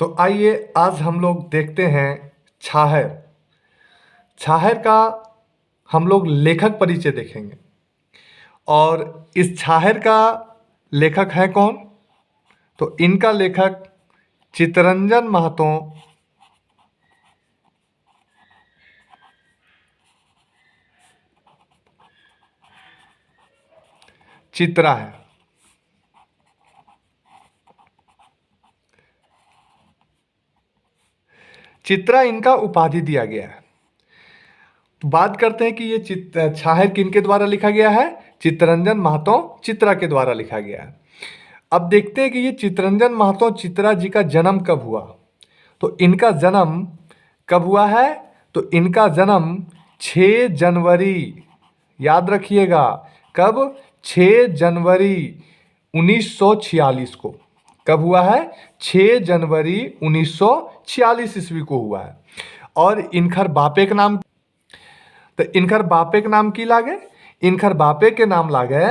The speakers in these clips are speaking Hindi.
तो आइए आज हम लोग देखते हैं छाहर। छाहर का हम लोग लेखक परिचय देखेंगे। और इस छाहर का लेखक है कौन? तो इनका लेखक चित्तरंजन महतो चित्रा है। चित्रा इनका उपाधि दिया गया है। तो बात करते हैं कि ये छाहर किनके द्वारा लिखा गया है? चित्तरंजन महतो चित्रा के द्वारा लिखा गया है। अब देखते हैं कि ये चित्तरंजन महतो चित्रा जी का जन्म कब हुआ। तो इनका जन्म कब हुआ है? तो इनका जन्म 6 जनवरी, याद रखिएगा, कब? 6 जनवरी 1946 को। कब हुआ है? 6 जनवरी 1946 ईस्वी को हुआ है। और इनकर बापे के नाम, तो इनकर बापे के नाम की लागे? इनकर बापे के नाम लागे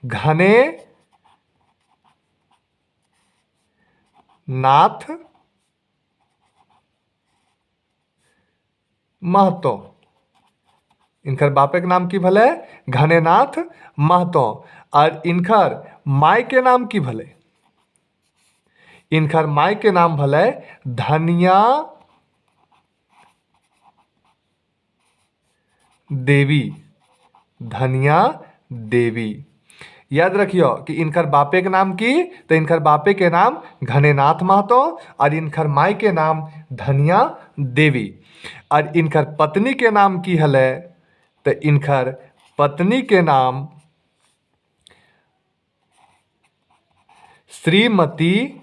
घने नाथ महतो। इनकर बापे के नाम की भले घनेनाथ महतो। और इनकर माय के नाम की भले? इनकर माय के नाम भले धनिया देवी। धनिया देवी। याद रखियो कि इनकर बापे के नाम की, तो इनकर बापे के नाम घनेनाथ महतो और इनकर माय के नाम धनिया देवी। और इनकर पत्नी के नाम की हले? तो इनकर पत्नी के नाम श्रीमती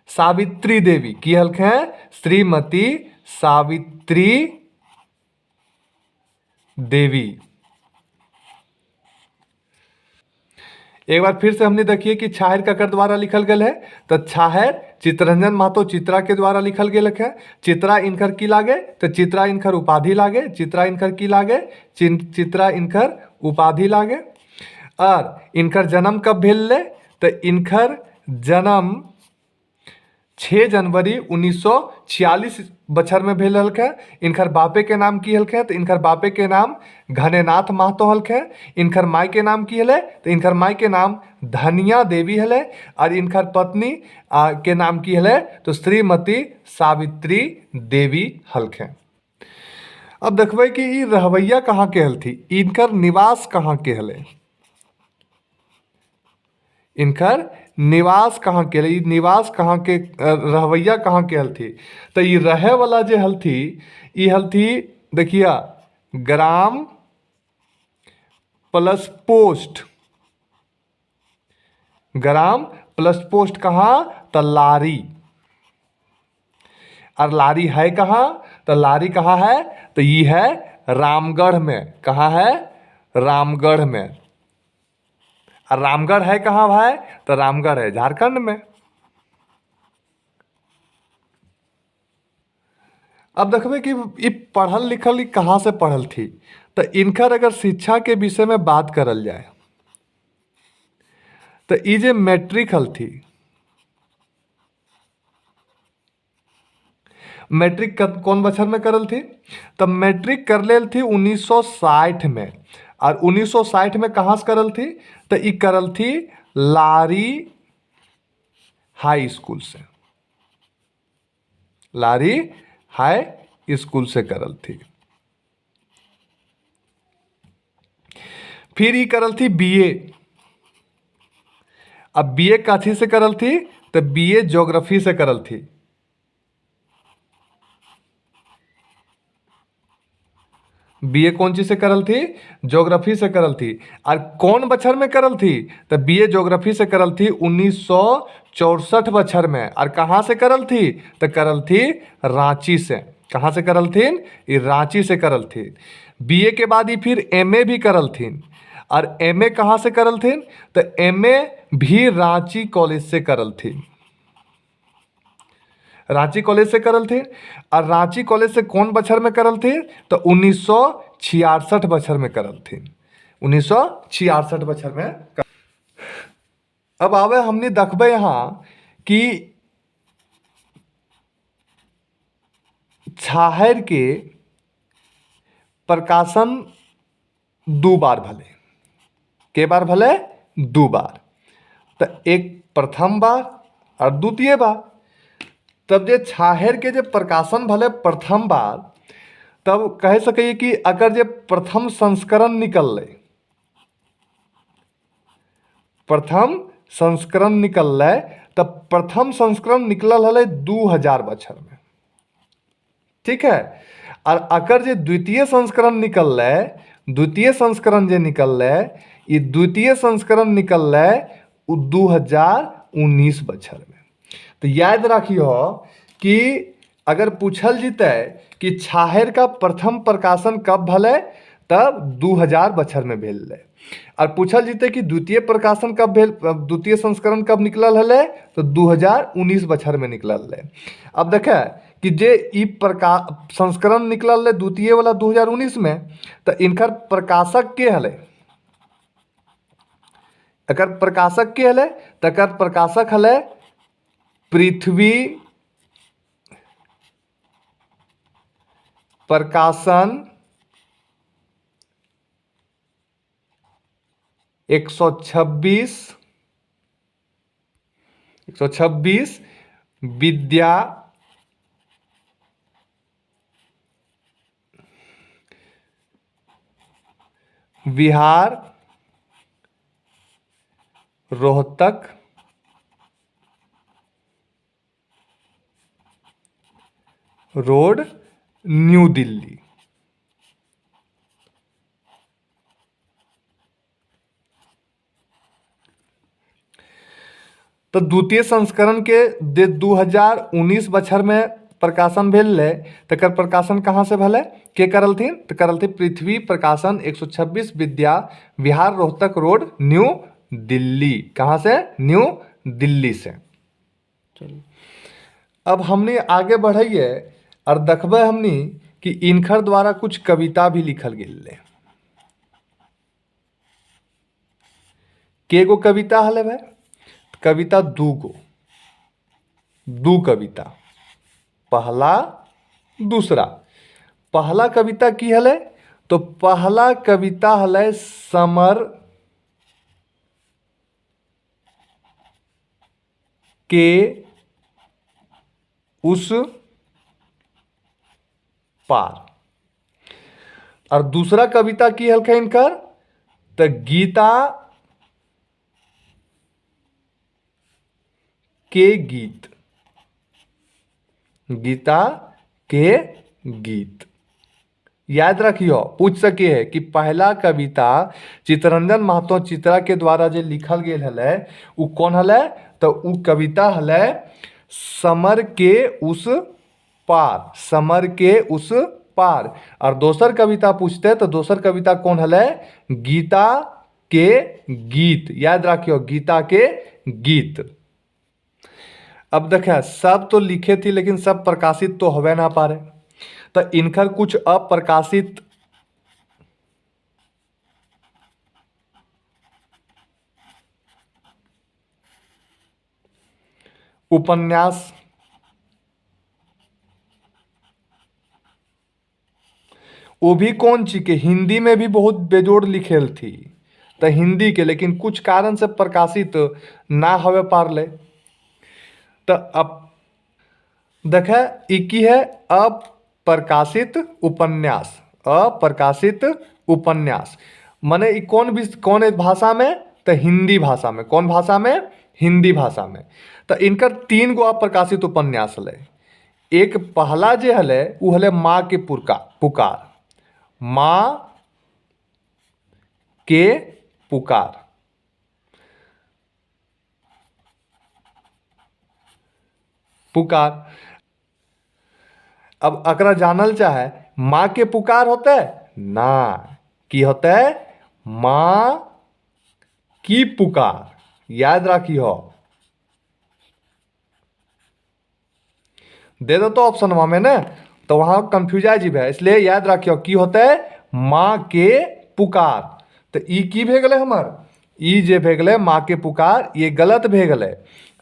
सावित्री देवी की हल्क है। श्रीमती सावित्री देवी। एक बार फिर से हमने देखिए कि छाहर ककर द्वारा लिखल गया है। तो छाहर चित्तरंजन महतो चित्रा के द्वारा लिखल गया है। चित्रा इनकर की लागे? तो चित्रा इनकर उपाधि लागे। चित्रा इनकर की लागे? चित्रा इनकर उपाधि लागे। और इनकर जन्म कब भेल ले? तो इनकर जन्म 6 जनवरी 1946 बछर में भेल हल्क है। इनकर बापे के नाम की हल्क है? तो इनकर बापे के नाम घनेनाथ महतो हल्क है। इनकर माय के नाम की हले? तो इनकर माय के नाम धनिया देवी हले। और इनकर पत्नी के नाम की हले? तो श्रीमती सावित्री देवी हल्क है। अब देखबे कि ई रहवैया कहाँ के हल थी, इनकर निवास कहाँ के हले। इनकर निवास कहाँ के हले, निवास कहाँ के, रहवैया कहाँ के हल थी। तो ये रहे वाला जो हल थी, ये हल थी, देखिए, gram plus post. Gram plus post कहाँ? तो लारी। और लारी है कहाँ? तो लारी कहाँ है? तो ये है रामगढ़ में। कहाँ है? रामगढ़ में। और रामगढ़ है कहाँ भाई? तो रामगढ़ है झारखंड में। अब देखबे कि ये पढ़ल लिखल ई कहाँ से पढ़ल थी। तो इनकर अगर शिक्षा के विषय में बात करल जाए तो ये जे मैट्रिक हल थी, मैट्रिक कौन बछर में करल थी? तो मैट्रिक कर लेल थी 1960 में। और 1960 में कहाँ से करल थी? तो ये करल थी लारी हाई स्कूल से। लारी हाई स्कूल से करल थी। फिर ये करल थी बीए। अब बीए काथी से करल थी? तो बीए ज्योग्राफी से करल थी। बीए कौन चीज से करल थी? ज्योग्राफी से करल थी। और कौन बछर में करल थी? तो बीए ज्योग्राफी से करल थी 1964 बछर में। और कहाँ से करल थी? तो करल थी रांची से। कहाँ से करल थी? ये रांची से करल थी। बीए के बाद ही फिर एमए भी करल थी। और एमए कहाँ से करल थी? तो एमए भी रांची कॉलेज से करल थी। रांची कॉलेज से करल थी। और रांची कॉलेज से कौन बछर में करल थी? तो 1966 बछर में करल थी। 1966 बछर में अब आवे हमने देखबे यहाँ कि छाहर के प्रकाशन दो बार भले, के बार भले, दो बार। तो एक प्रथम बार और द्वितीय बार। तब जे छाहर के जे प्रकाशन भले प्रथम बार, तब कह सके कि अगर जे प्रथम संस्करण निकल, प्रथम संस्करण निकल, तब प्रथम संस्करण निकलल हल 2000 बछर में, ठीक है। और अगर जे द्वितीय संस्करण निकल, द्वितीय संस्करण जे निकल, ये द्वितीय संस्करण निकल 2019 बछर में। तो याद रखियो कि अगर पूछल जीते कि छाहर का प्रथम प्रकाशन कब भले, तब 2000 बछर में भेल। और पूछल जीते कि द्वितीय प्रकाशन कब भेल, द्वितीय संस्करण कब निकलल हले, तो 2019 बछर में निकलल है। अब देखे कि जे ई प्रकाश संस्करण निकलल द्वितीय वाला 2019 में, तो इनकर प्रकाशक के हले, अगर प्रकाशक के हले, तकर प्रकाशक हले पृथ्वी प्रकाशन 126 विद्या विहार रोहतक रोड न्यू दिल्ली। तो द्वितीय संस्करण के 2019 बछर में प्रकाशन भेल, तकर प्रकाशन कहाँ से भले, के करलथिन, तो करलथिन पृथ्वी प्रकाशन 126 विद्या विहार रोहतक रोड न्यू दिल्ली। कहाँ से, न्यू दिल्ली से। चलिए अब हमने आगे बढ़िए और देखबे हमनी कि इनकर द्वारा कुछ कविता भी लिखल गेल। के गो कविता हले भाई, कविता दू गो, दू कविता, पहला दूसरा। पहला कविता की हले, तो पहला कविता हले समर के उस पार। और दूसरा कविता की हल्का इनकर, तो गीता के गीत, गीता के गीत। याद रखियो, पूछ सके है कि पहला कविता चित्तरंजन महतो चित्रा के द्वारा जो लिखल गेल हले, उ कौन हले, तो उ कविता हले समर के उस पार, समर के उस पार। और दोसर कविता पूछते तो दोसर कविता कौन हले, गीता के गीत। याद रखियो, गीता के गीत। अब देखे सब तो लिखे थी, लेकिन सब प्रकाशित तो होवे ना पारे, तो इनकर कुछ अप्रकाशित उपन्यास, वो भी कौन ची के हिंदी में भी बहुत बेजोड़ लिखेल थी, तो हिंदी के, लेकिन कुछ कारण से प्रकाशित ना होवे पारले। तो अब देखे इकी है अप्रकाशित उपन्यास, अप्रकाशित उपन्यास। माने ई कौन भाषा में, तो हिंदी भाषा में। कौन भाषा में, हिंदी भाषा में। तो इनकर 3 गो अप्रकाशित उपन्यास हले। एक पहला जे हले उ हले माँ के पुकार, माँ के पुकार। पुकार। अब अकरा जानल चाहे माँ के पुकार होते ना, की होते माँ की पुकार। याद रखी हो, दे दो तो ऑप्शन में ना, तो वहां कंफ्यूज जीव है, इसलिए याद रखियो की होते माँ के पुकार। तो ई की भे गले हमर, ई जे भे गले माँ के पुकार, ये गलत भे गले।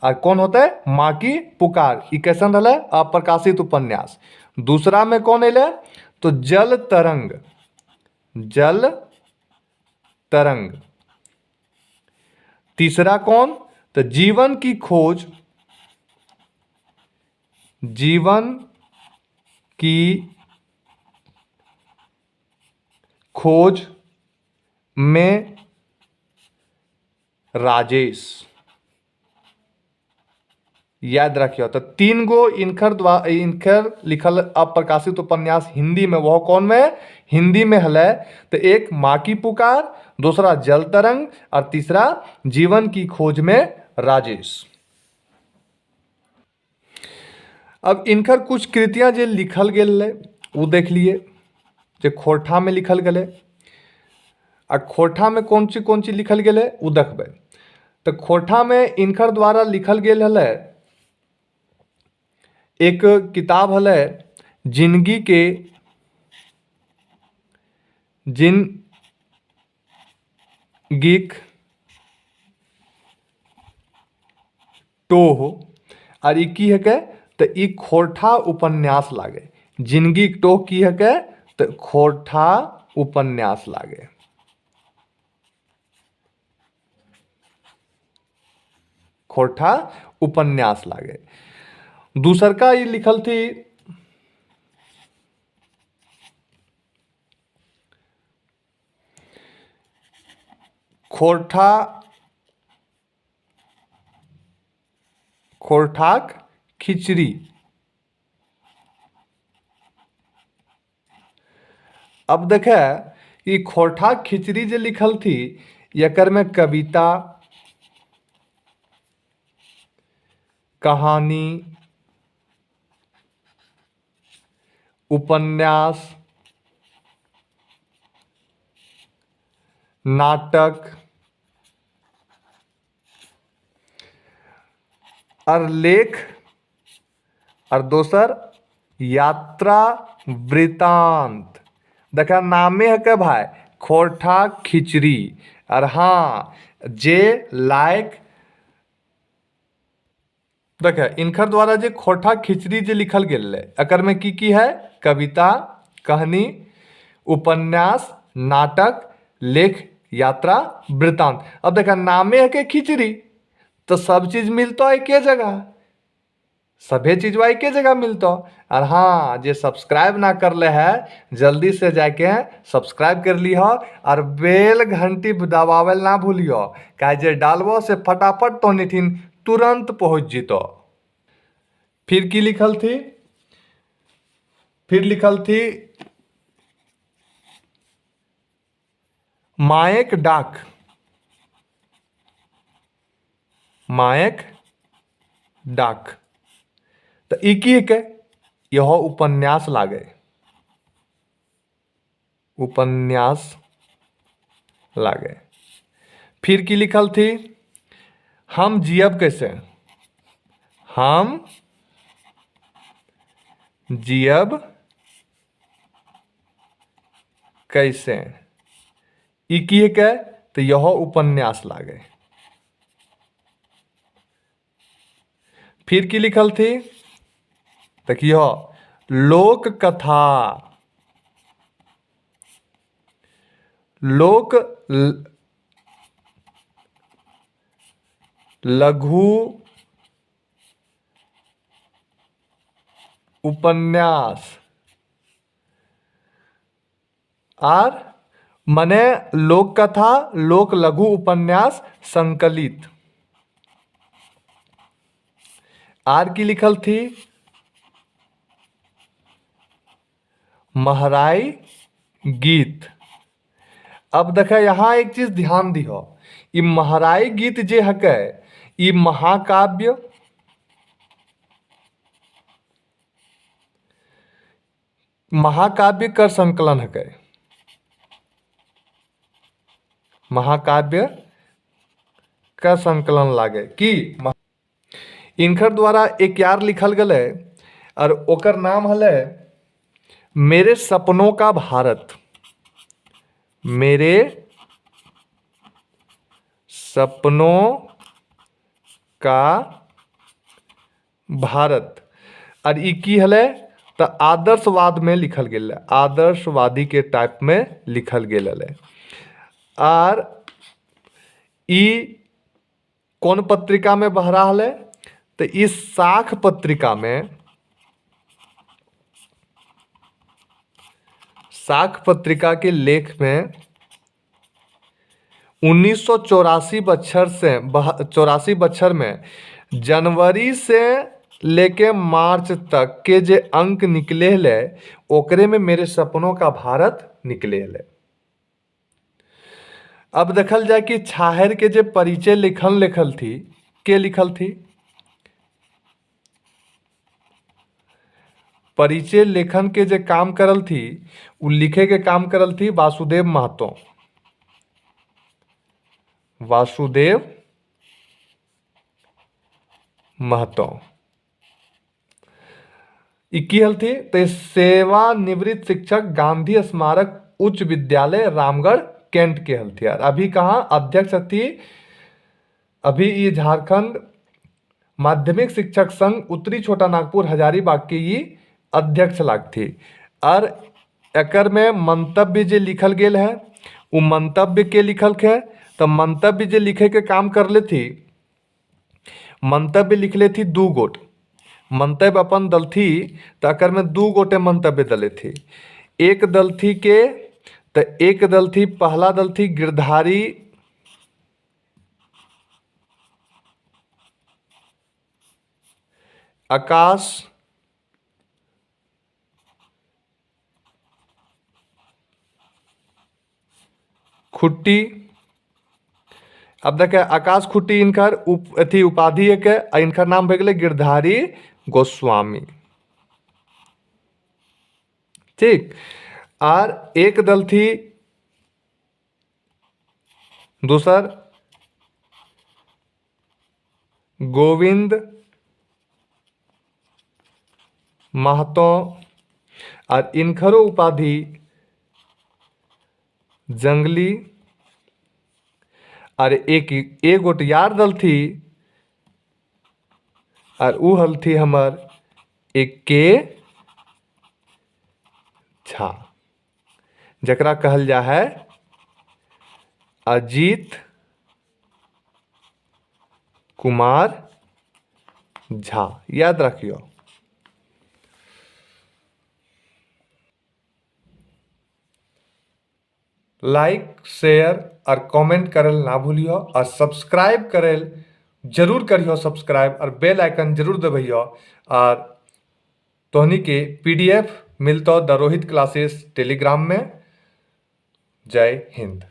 और कौन होता है माँ की पुकार, ई कैसन रहा अप्रकाशित उपन्यास। दूसरा में कौन अल तो जल तरंग, जल तरंग। तीसरा कौन तो जीवन की खोज, जीवन की खोज में राजेश। याद रखियो तो 3 गो इनकर लिखल अप्रकाशित उपन्यास हिंदी में, वह कौन में हिंदी में हल तो एक माँ की पुकार, दूसरा जल तरंग और तीसरा जीवन की खोज में राजेश। अब इनकर कुछ कृतियां जो लिखल गेल वो देख लिए, जो खोरठा में लिखल गए। आ खोरठा में कौन सी लिखल गए वो देखबे। तो खोरठा में इनकर द्वारा लिखल गेल हल एक किताब हल जिंदगी के टोह। और ई की है के तो ई खोरठा उपन्यास लागे। जिंदगी टोह की है के तो खोरठा उपन्यास लागे। खोरठा उपन्यास लागे। दूसर का ये लिखल थी खोरठाक खिचड़ी। अब देखे ये खोरठाक खिचड़ी जो लिखल थी एकर में कविता, कहानी, उपन्यास, नाटक और लेख और दोसर यात्रा वृतांत। देखा नामे है के भाई खोरठा खिचड़ी। और हाँ जे लायक देखे इनकर द्वारा जे खोरठा खिचड़ी जे लिखल गेल एकर में की है कविता, कहानी, उपन्यास, नाटक, लेख, यात्रा, वृतांत। अब देखा नामे है के खिचड़ी तो सब चीज मिलता है एके जगह, सभे चीज एके जगह मिलता। और हाँ जे सब्सक्राइब ना कर ले है जल्दी से जाके सब्सक्राइब कर ली हो और बेल घंटी दबावेल ना भूलियो, काहे जे डालबो से फटाफट तो निठिन तुरंत पहुंच जीतो। फिर की लिखल थी, फिर लिखल थी मायक डाक, मायक डाक। तो ई की के यह उपन्यास लागे, उपन्यास लागे। फिर की लिखल थी हम जियब कैसे, हम जियब कैसे। ई की के तो यह उपन्यास लागे। फिर की लिखल थी देखियो लोक कथा, लोक लघु उपन्यास और मने लोक कथा, लोक लघु उपन्यास संकलित। आर की लिखल थी महराई गीत। अब देखे यहाँ एक चीज ध्यान दिहो, ई महराई गीत जे हके ई महाकाव्य, महाकाव्य कर संकलन हके, महाकाव्य का संकलन लागे कि इनकर द्वारा एक यार लिखल गए और ओकर नाम हले मेरे सपनों का भारत, मेरे सपनों का भारत। और ई की हले तो आदर्शवाद में लिखल गेल है, आदर्शवादी के टाइप में लिखल गेल है। और ई कौन पत्रिका में बह रहा है तो इस साख पत्रिका में, साख पत्रिका के लेख में 1984 बच्छर से 84 बच्छर में जनवरी से लेके मार्च तक के जे अंक निकले ले ओकरे में मेरे सपनों का भारत निकले ले। अब देखल जाए कि छाहर के जे परिचय लिखल थी, के लिखल थी? परिचय लेखन के जे काम करल थी उ लिखे के काम करल थी वासुदेव महतो। वासुदेव महतो की हल थी तो सेवानिवृत्त शिक्षक गांधी स्मारक उच्च विद्यालय रामगढ़ कैंट के हल थी यार। अभी कहाँ अध्यक्ष थी? अभी ये झारखंड माध्यमिक शिक्षक संघ उत्तरी छोटा नागपुर हजारीबाग की ये अध्यक्ष लाग थी। और एकर में मंतव्य जे लिखल गेल है वो मंतव्य के लिखल है तो मंतव्य जे लिखे के काम कर ले थी, मंतव्य लिख ले थी 2 गोट मंतव्य अपन दल थी तो अकर में 2 गोटे मंतव्य दले थी। एक दल थी के तो एक दल थी, पहला दल थी गिरधारी आकाश खुट्टी। अब देखे आकाश खुट्टी इनकर अथी उपाधि एक है, इनकर नाम भे गए गिरधारी गोस्वामी। ठीक। और एक दल थी दूसर गोविंद महतो और इनखरो उपाधि जंगली। और एक गोट यार दल थी और उ हल थी हमर एक के झा, जकरा कहल जा है अजीत कुमार झा। याद रखियो। लाइक शेयर और कमेंट करल ना भूलियो और सब्सक्राइब करल जरूर करियो सब्सक्राइब और बेल आइकन जरूर दबाइयो। और तोहनी के PDF मिलतो द रोहित क्लासेस टेलीग्राम में। जय हिंद।